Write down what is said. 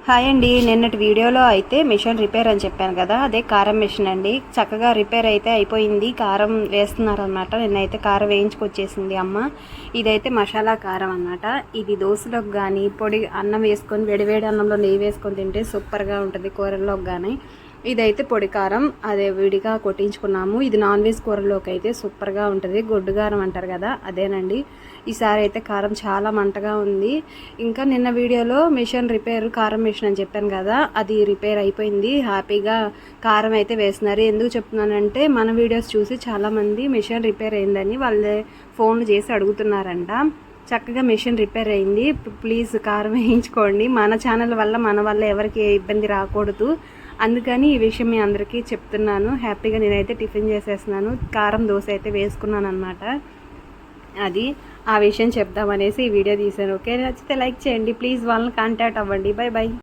Hi అండి. నిన్నటి వీడియోలో అయితే మిషన్ రిపేర్ అని చెప్పాను కదా, అదే కారం మిషన్ అండి. చక్కగా రిపేర్ అయితే అయిపోయింది. కారం వేస్తున్నారనమాట. నిన్నైతే కారం వేయించుకొచ్చేసింది అమ్మ. ఇదైతే మసాలా కారం అనమాట. ఇది దోశలోకి కానీ పొడి అన్నం వేసుకొని వేడివేడి అన్నంలో నెయ్యి వేసుకొని తింటే సూపర్గా ఉంటుంది. కూరల్లోకి కానీ ఇదైతే పొడి కారం, అదే విడిగా కొట్టించుకున్నాము. ఇది నాన్ వెజ్ కూరలోకి అయితే సూపర్గా ఉంటుంది. గొడ్డు కారం అంటారు కదా, అదేనండి. ఈసారి అయితే కారం చాలా మంటగా ఉంది. ఇంకా నిన్న వీడియోలో మిషన్ రిపేర్ కారం మిషన్ అని చెప్పాను కదా, అది రిపేర్ అయిపోయింది. హ్యాపీగా కారం అయితే వేస్తున్నారు. ఎందుకు చెప్తున్నానంటే మన వీడియోస్ చూసి చాలామంది మిషన్ రిపేర్ అయిందని వాళ్ళే ఫోన్లు చేసి అడుగుతున్నారంట. చక్కగా మిషన్ రిపేర్ అయింది. ప్లీజ్ కారం వేయించుకోండి. మన ఛానల్ వల్ల మన వల్ల ఎవరికి ఏ ఇబ్బంది రాకూడదు, అందుకని ఈ విషయం మీ అందరికీ చెప్తున్నాను. హ్యాపీగా నేనైతే టిఫిన్ చేసేస్తున్నాను. కారం దోశ అయితే వేసుకున్నాను అనమాట. అది ఆ విషయం చెప్దామనేసి ఈ వీడియో తీశాను. ఓకే, నచ్చితే లైక్ చేయండి ప్లీజ్. వాళ్ళని కాంటాక్ట్ అవ్వండి. By by.